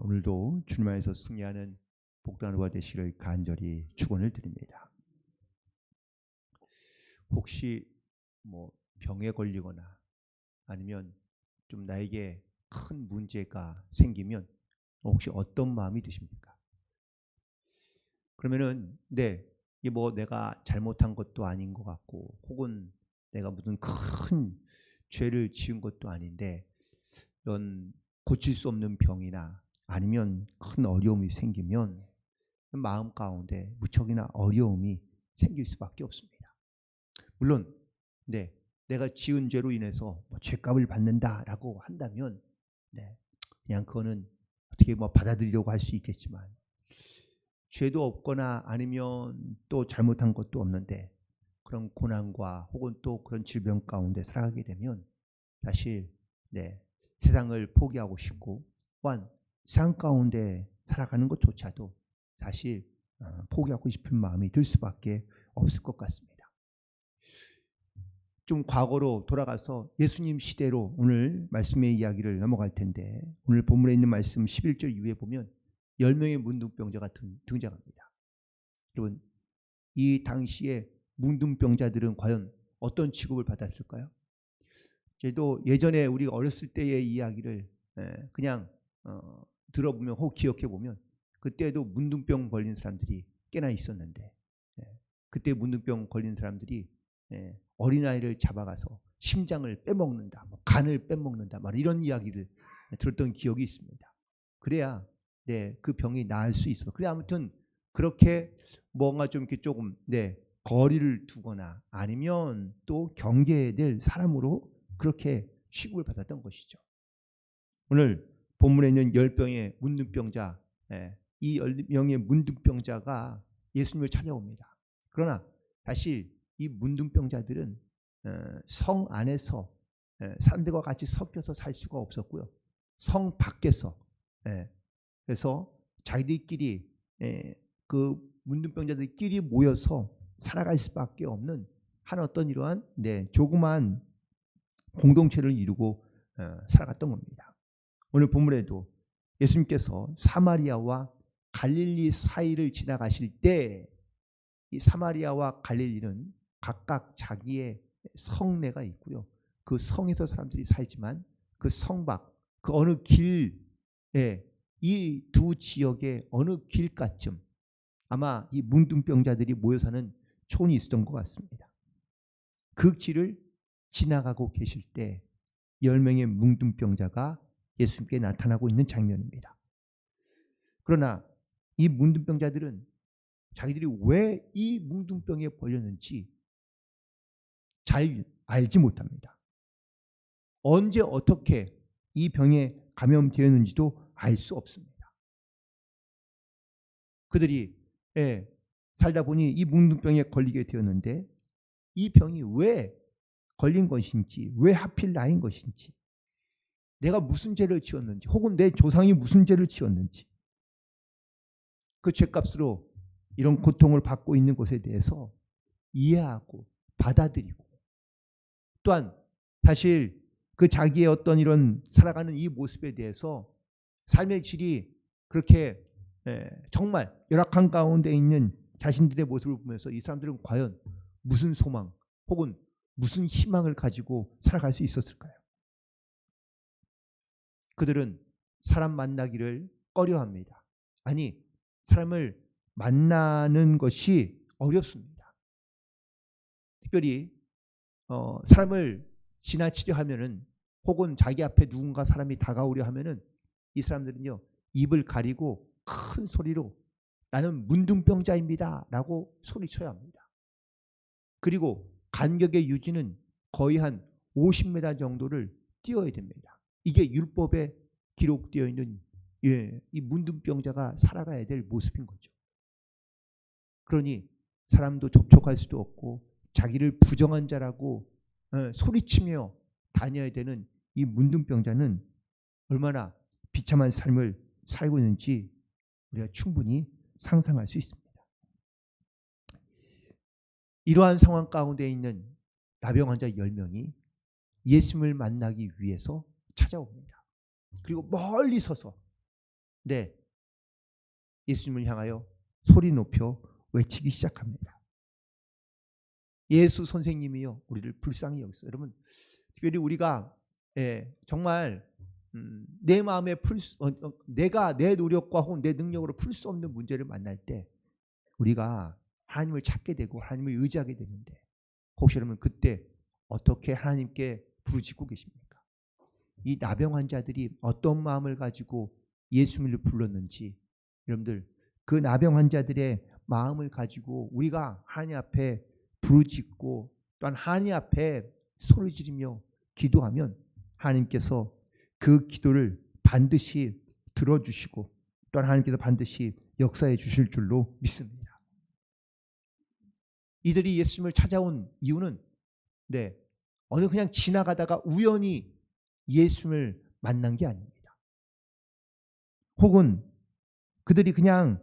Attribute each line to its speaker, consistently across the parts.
Speaker 1: 오늘도 주님 안에서 승리하는 복된 하루가 되시기를 간절히 축원을 드립니다. 혹시 병에 걸리거나 아니면 좀 나에게 큰 문제가 생기면 혹시 어떤 마음이 드십니까? 그러면은 이게 내가 잘못한 것도 아닌 것 같고 혹은 내가 무슨 큰 죄를 지은 것도 아닌데 이런 고칠 수 없는 병이나 아니면 큰 어려움이 생기면 마음 가운데 무척이나 어려움이 생길 수밖에 없습니다. 물론 내가 지은 죄로 인해서 죄값을 받는다라고 한다면 그냥 그거는 어떻게 받아들이려고 할 수 있겠지만, 죄도 없거나 아니면 또 잘못한 것도 없는데 그런 고난과 혹은 또 그런 질병 가운데 살아가게 되면 사실 세상을 포기하고 싶고 또한 세상 가운데 살아가는 것조차도 사실 포기하고 싶은 마음이 들 수밖에 없을 것 같습니다. 좀 과거로 돌아가서 예수님 시대로 오늘 말씀의 이야기를 넘어갈 텐데, 오늘 본문에 있는 말씀 11절 이후에 보면 10명의 문둥병자가 등장합니다. 여러분, 이 당시에 문둥병자들은 과연 어떤 취급을 받았을까요? 저도 예전에 우리가 어렸을 때의 이야기를 그냥 들어보면 혹 기억해 보면 그때도 문둥병 걸린 사람들이 꽤나 있었는데, 그때 문둥병 걸린 사람들이 어린아이를 잡아가서 심장을 빼먹는다, 간을 빼먹는다, 이런 이야기를 들었던 기억이 있습니다. 그래야 그 병이 나을 수 있어. 그래 아무튼 그렇게 뭔가 좀 이렇게 조금 거리를 두거나 아니면 또 경계해야 될 사람으로 그렇게 취급을 받았던 것이죠. 오늘 본문에 있는 10병의 문둥병자, 이 10명의 문둥병자가 예수님을 찾아옵니다. 그러나 사실 이 문둥병자들은 성 안에서 사람들과 같이 섞여서 살 수가 없었고요. 성 밖에서 그래서 자기들끼리 그 문둥병자들끼리 모여서 살아갈 수밖에 없는 한 어떤 이러한 조그만 공동체를 이루고 살아갔던 겁니다. 오늘 본문에도 예수님께서 사마리아와 갈릴리 사이를 지나가실 때 이 사마리아와 갈릴리는 각각 자기의 성내가 있고요. 그 성에서 사람들이 살지만 그 성 밖, 그 어느 길에 이 두 지역의 어느 길가쯤 아마 이 문둥병자들이 모여 사는 촌이 있었던 것 같습니다. 그 길을 지나가고 계실 때 10명의 문둥병자가 예수님께 나타나고 있는 장면입니다. 그러나 이 문둥병자들은 자기들이 왜 이 문둥병에 걸렸는지 잘 알지 못합니다. 언제 어떻게 이 병에 감염되었는지도 알 수 없습니다. 그들이 살다 보니 이 문둥병에 걸리게 되었는데 이 병이 왜 걸린 것인지, 왜 하필 나인 것인지, 내가 무슨 죄를 지었는지 혹은 내 조상이 무슨 죄를 지었는지, 그 죄값으로 이런 고통을 받고 있는 것에 대해서 이해하고 받아들이고, 또한 사실 그 자기의 어떤 이런 살아가는 이 모습에 대해서 삶의 질이 그렇게 정말 열악한 가운데 있는 자신들의 모습을 보면서 이 사람들은 과연 무슨 소망 혹은 무슨 희망을 가지고 살아갈 수 있었을까요? 그들은 사람 만나기를 꺼려합니다. 아니, 사람을 만나는 것이 어렵습니다. 특별히 사람을 지나치려 하면은 혹은 자기 앞에 누군가 사람이 다가오려 하면은 이 사람들은요 입을 가리고 큰 소리로 나는 문둥병자입니다 라고 소리쳐야 합니다. 그리고 간격의 유지는 거의 한 50m 정도를 뛰어야 됩니다. 이게 율법에 기록되어 있는 이 문둥병자가 살아가야 될 모습인 거죠. 그러니 사람도 접촉할 수도 없고 자기를 부정한 자라고 소리치며 다녀야 되는 이 문둥병자는 얼마나 비참한 삶을 살고 있는지 우리가 충분히 상상할 수 있습니다. 이러한 상황 가운데 있는 나병 환자 10명이 예수님을 만나기 위해서 찾아옵니다. 그리고 멀리 서서 네, 예수님을 향하여 소리 높여 외치기 시작합니다. 예수 선생님이요, 우리를 불쌍히 여기서. 여러분, 특별히 우리가 정말 내 마음에 내가 내 노력과 혹은 내 능력으로 풀 수 없는 문제를 만날 때 우리가 하나님을 찾게 되고 하나님을 의지하게 되는데, 혹시 여러분 그때 어떻게 하나님께 부르짖고 계십니까? 이 나병 환자들이 어떤 마음을 가지고 예수님을 불렀는지, 여러분들 그 나병 환자들의 마음을 가지고 우리가 하나님 앞에 부르짖고 또한 하나님 앞에 소리 지르며 기도하면 하나님께서 그 기도를 반드시 들어주시고 또한 하나님께서 반드시 역사해 주실 줄로 믿습니다. 이들이 예수님을 찾아온 이유는 어느 그냥 지나가다가 우연히 예수님을 만난 게 아닙니다. 혹은 그들이 그냥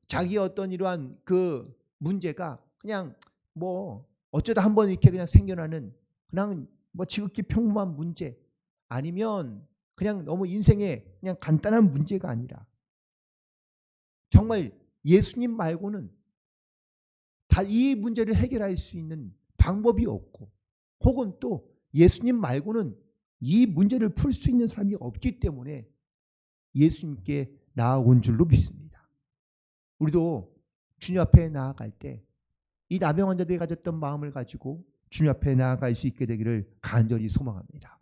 Speaker 1: 자기 어떤 이러한 그 문제가 그냥 뭐 어쩌다 한번 이렇게 그냥 생겨나는 그냥 뭐 지극히 평범한 문제, 아니면 그냥 너무 인생에 그냥 간단한 문제가 아니라 정말 예수님 말고는 다 이 문제를 해결할 수 있는 방법이 없고, 혹은 또 예수님 말고는 이 문제를 풀 수 있는 사람이 없기 때문에 예수님께 나아온 줄로 믿습니다. 우리도 주님 앞에 나아갈 때 이 나병 환자들이 가졌던 마음을 가지고 주님 앞에 나아갈 수 있게 되기를 간절히 소망합니다.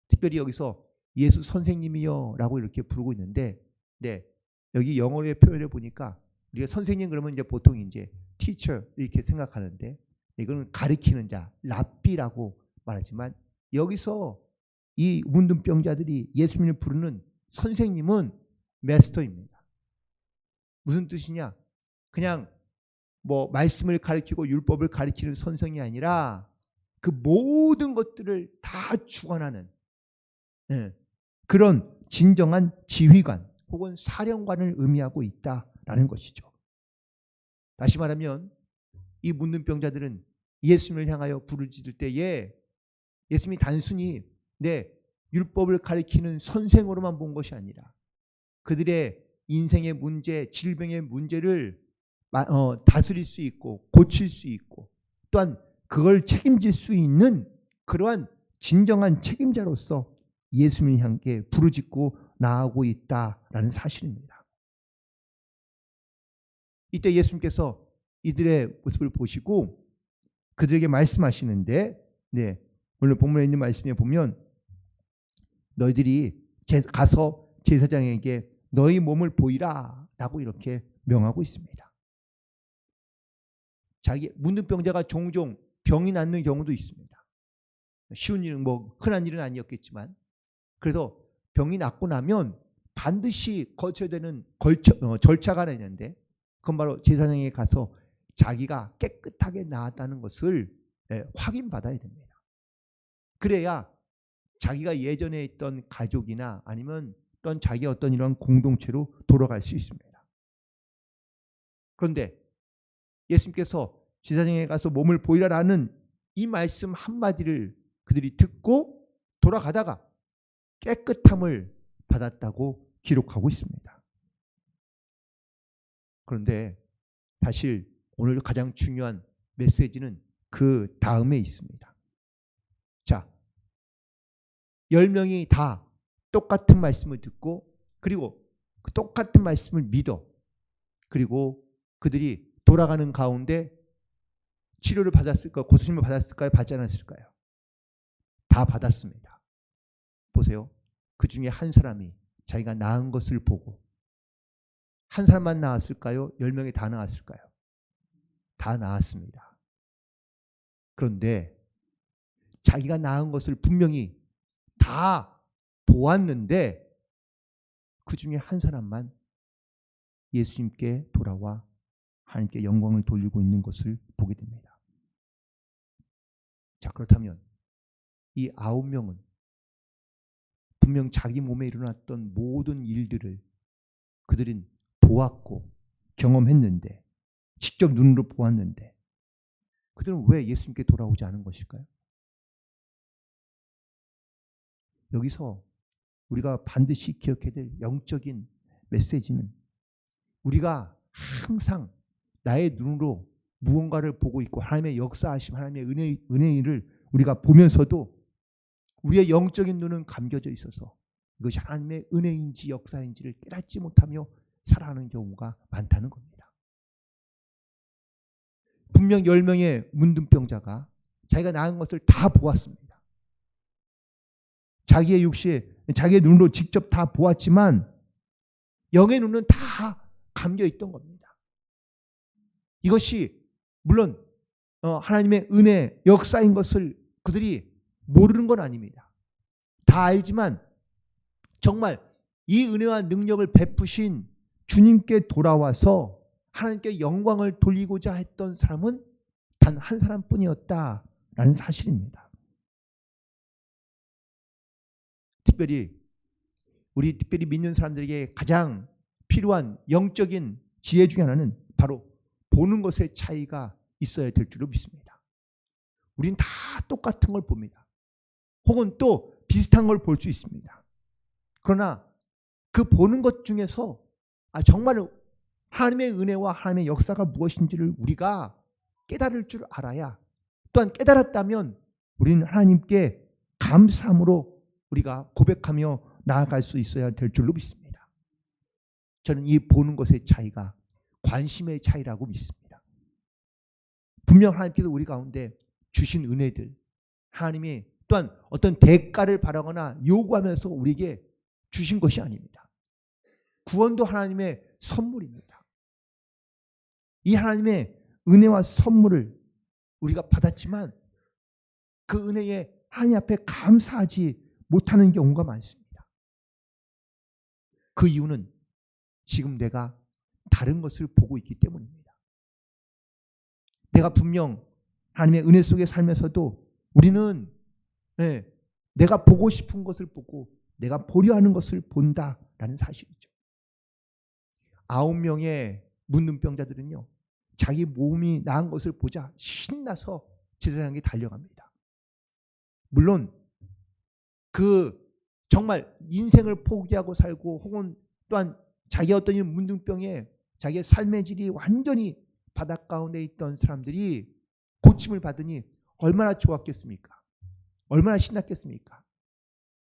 Speaker 1: 특별히 여기서 예수 선생님이요 라고 이렇게 부르고 있는데, 여기 영어의 표현을 보니까 우리가 선생님 그러면 이제 보통 이제 teacher 이렇게 생각하는데, 이거는 가르치는 자, 랍비라고 말하지만, 여기서 이 문둥병자들이 예수님을 부르는 선생님은 마스터입니다. 무슨 뜻이냐? 그냥 뭐 말씀을 가르치고 율법을 가르치는 선생이 아니라 그 모든 것들을 다 주관하는 그런 진정한 지휘관 혹은 사령관을 의미하고 있다라는 것이죠. 다시 말하면 이 문둥병자들은 예수님을 향하여 부르짖을 때에 예수님이 단순히 율법을 가리키는 선생으로만 본 것이 아니라 그들의 인생의 문제, 질병의 문제를 다스릴 수 있고 고칠 수 있고 또한 그걸 책임질 수 있는 그러한 진정한 책임자로서 예수님을 향해 부르짖고 나아가고 있다라는 사실입니다. 이때 예수님께서 이들의 모습을 보시고 그들에게 말씀하시는데, 오늘 본문에 있는 말씀에 보면 너희들이 가서 제사장에게 너희 몸을 보이라 라고 이렇게 명하고 있습니다. 자기 문둥병자가 종종 병이 낫는 경우도 있습니다. 쉬운 일은 뭐 흔한 일은 아니었겠지만, 그래서 병이 낫고 나면 반드시 거쳐야 되는 절차가 있는데, 그건 바로 제사장에게 가서 자기가 깨끗하게 나았다는 것을 확인받아야 됩니다. 그래야 자기가 예전에 있던 가족이나 아니면 어떤 자기 어떤 이런 공동체로 돌아갈 수 있습니다. 그런데 예수님께서 제사장에 가서 몸을 보이라라는 이 말씀 한마디를 그들이 듣고 돌아가다가 깨끗함을 받았다고 기록하고 있습니다. 그런데 사실 오늘 가장 중요한 메시지는 그 다음에 있습니다. 자, 10명이 다 똑같은 말씀을 듣고 그리고 그 똑같은 말씀을 믿어 그리고 그들이 돌아가는 가운데 치료를 받았을까요? 고소심을 받았을까요? 받지 않았을까요? 다 받았습니다. 보세요. 그 중에 한 사람이 자기가 나은 것을 보고, 한 사람만 나았을까요? 10명이 다 나았을까요? 다 나았습니다. 그런데 자기가 나은 것을 분명히 다 보았는데 그 중에 한 사람만 예수님께 돌아와 하나님께 영광을 돌리고 있는 것을 보게 됩니다. 자, 그렇다면 이 9명은 분명 자기 몸에 일어났던 모든 일들을 그들은 보았고 경험했는데, 직접 눈으로 보았는데 그들은 왜 예수님께 돌아오지 않은 것일까요? 여기서 우리가 반드시 기억해야 될 영적인 메시지는 우리가 항상 나의 눈으로 무언가를 보고 있고 하나님의 역사하심, 하나님의 은혜를 우리가 보면서도 우리의 영적인 눈은 감겨져 있어서 이것이 하나님의 은혜인지 역사인지를 깨닫지 못하며 살아가는 경우가 많다는 겁니다. 분명 10명의 문둥병자가 자기가 낳은 것을 다 보았습니다. 자기의 육신, 자기의 눈으로 직접 다 보았지만 영의 눈은 다 감겨 있던 겁니다. 이것이 물론 하나님의 은혜, 역사인 것을 그들이 모르는 건 아닙니다. 다 알지만 정말 이 은혜와 능력을 베푸신 주님께 돌아와서 하나님께 영광을 돌리고자 했던 사람은 단 한 사람뿐이었다라는 사실입니다. 특별히 믿는 사람들에게 가장 필요한 영적인 지혜 중에 하나는 바로 보는 것의 차이가 있어야 될 줄로 믿습니다. 우린 다 똑같은 걸 봅니다. 혹은 또 비슷한 걸 볼 수 있습니다. 그러나 그 보는 것 중에서 정말 하나님의 은혜와 하나님의 역사가 무엇인지를 우리가 깨달을 줄 알아야, 또한 깨달았다면 우리는 하나님께 감사함으로 우리가 고백하며 나아갈 수 있어야 될 줄로 믿습니다. 저는 이 보는 것의 차이가 관심의 차이라고 믿습니다. 분명 하나님께서 우리 가운데 주신 은혜들, 하나님이 또한 어떤 대가를 바라거나 요구하면서 우리에게 주신 것이 아닙니다. 구원도 하나님의 선물입니다. 이 하나님의 은혜와 선물을 우리가 받았지만 그 은혜에 하나님 앞에 감사하지 못하는 경우가 많습니다. 그 이유는 지금 내가 다른 것을 보고 있기 때문입니다. 내가 분명 하나님의 은혜 속에 살면서도 우리는 내가 보고 싶은 것을 보고 내가 보려 하는 것을 본다라는 사실이죠. 9명의 문둥병자들은요, 자기 몸이 나은 것을 보자 신나서 제사장에게 달려갑니다. 물론 그 정말 인생을 포기하고 살고 혹은 또한 자기 어떤 이런 문둥병에 자기의 삶의 질이 완전히 바닥 가운데 있던 사람들이 고침을 받으니 얼마나 좋았겠습니까? 얼마나 신났겠습니까?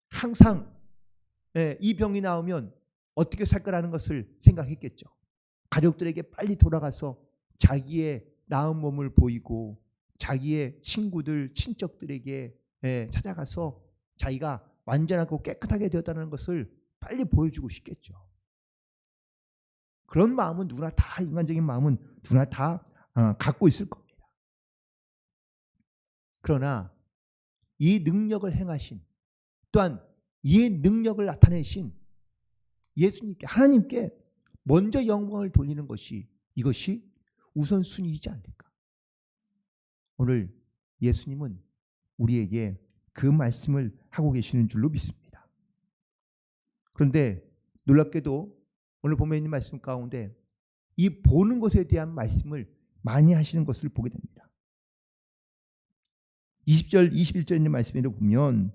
Speaker 1: 항상 이 병이 나오면 어떻게 살 거라는 것을 생각했겠죠. 가족들에게 빨리 돌아가서 자기의 나은 몸을 보이고 자기의 친구들, 친척들에게 찾아가서 자기가 완전하고 깨끗하게 되었다는 것을 빨리 보여주고 싶겠죠. 그런 마음은 누구나 다, 인간적인 마음은 누구나 다 갖고 있을 겁니다. 그러나 이 능력을 행하신, 또한 이 능력을 나타내신 예수님께, 하나님께 먼저 영광을 돌리는 것이, 이것이 우선순위이지 않을까. 오늘 예수님은 우리에게 그 말씀을 하고 계시는 줄로 믿습니다. 그런데 놀랍게도 오늘 본문에 있는 말씀 가운데 이 보는 것에 대한 말씀을 많이 하시는 것을 보게 됩니다. 20절, 21절에 있는 말씀에도 보면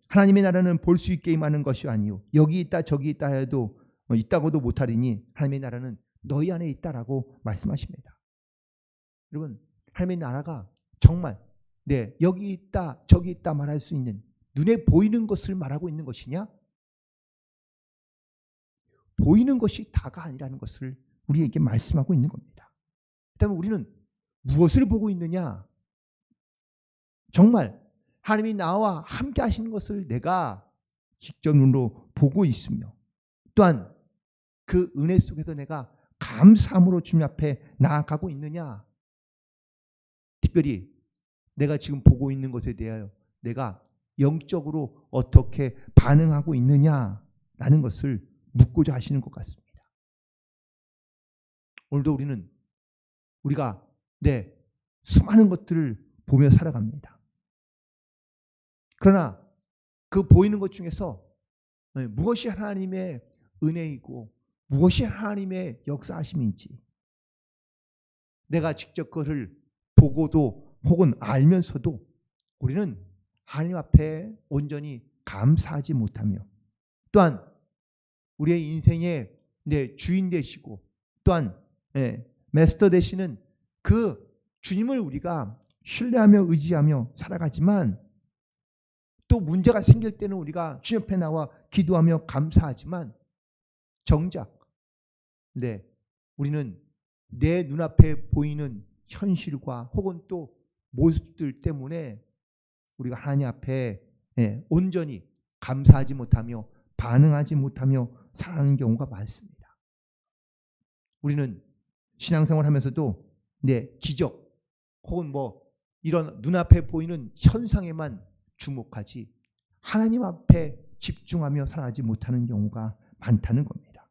Speaker 1: 하나님의 나라는 볼 수 있게 임하는 것이 아니요 여기 있다 저기 있다 해도 있다고도 못하리니 하나님의 나라는 너희 안에 있다라고 말씀하십니다. 여러분, 하나님의 나라가 정말 여기 있다 저기 있다 말할 수 있는 눈에 보이는 것을 말하고 있는 것이냐? 보이는 것이 다가 아니라는 것을 우리에게 말씀하고 있는 겁니다. 그렇다면 우리는 무엇을 보고 있느냐? 정말 하나님이 나와 함께 하시는 것을 내가 직접 눈으로 보고 있으며 또한 그 은혜 속에서 내가 감사함으로 주님 앞에 나아가고 있느냐? 특별히 내가 지금 보고 있는 것에 대하여 내가 영적으로 어떻게 반응하고 있느냐라는 것을 묻고자 하시는 것 같습니다. 오늘도 우리가 수많은 것들을 보며 살아갑니다. 그러나 그 보이는 것 중에서 무엇이 하나님의 은혜이고 무엇이 하나님의 역사하심인지 내가 직접 그것을 보고도 혹은 알면서도 우리는 하나님 앞에 온전히 감사하지 못하며 또한 우리의 인생에 주인 되시고 또한 마스터 되시는 그 주님을 우리가 신뢰하며 의지하며 살아가지만 또 문제가 생길 때는 우리가 주님 앞에 나와 기도하며 감사하지만 정작 우리는 내 눈앞에 보이는 현실과 혹은 또 모습들 때문에 우리가 하나님 앞에 온전히 감사하지 못하며 반응하지 못하며 살아가는 경우가 많습니다. 우리는 신앙생활 하면서도 기적 혹은 이런 눈앞에 보이는 현상에만 주목하지 하나님 앞에 집중하며 살아가지 못하는 경우가 많다는 겁니다.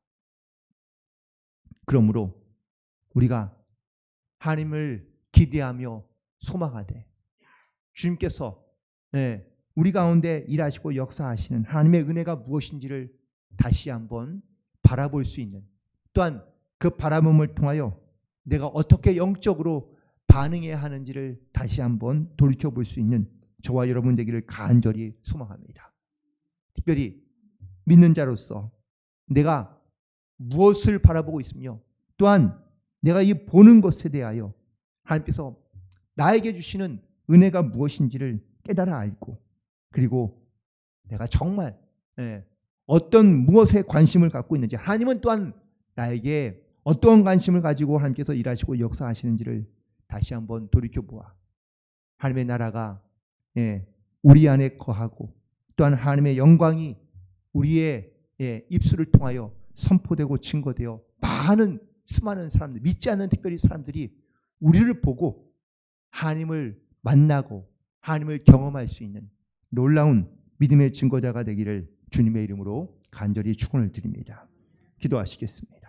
Speaker 1: 그러므로 우리가 하나님을 기대하며 소망하되 주님께서 우리 가운데 일하시고 역사하시는 하나님의 은혜가 무엇인지를 다시 한번 바라볼 수 있는, 또한 그 바라봄을 통하여 내가 어떻게 영적으로 반응해야 하는지를 다시 한번 돌이켜볼 수 있는 저와 여러분 되기를 간절히 소망합니다. 특별히 믿는 자로서 내가 무엇을 바라보고 있으며 또한 내가 이 보는 것에 대하여 하나님께서 나에게 주시는 은혜가 무엇인지를 깨달아 알고, 그리고 내가 정말 어떤 무엇에 관심을 갖고 있는지, 하나님은 또한 나에게 어떤 관심을 가지고 하나님께서 일하시고 역사하시는지를 다시 한번 돌이켜보아 하나님의 나라가 우리 안에 거하고 또한 하나님의 영광이 우리의 입술을 통하여 선포되고 증거되어 많은 수많은 사람들, 믿지 않는 특별히 사람들이 우리를 보고 하나님을 만나고 하나님을 경험할 수 있는 놀라운 믿음의 증거자가 되기를 주님의 이름으로 간절히 축원을 드립니다. 기도하시겠습니다.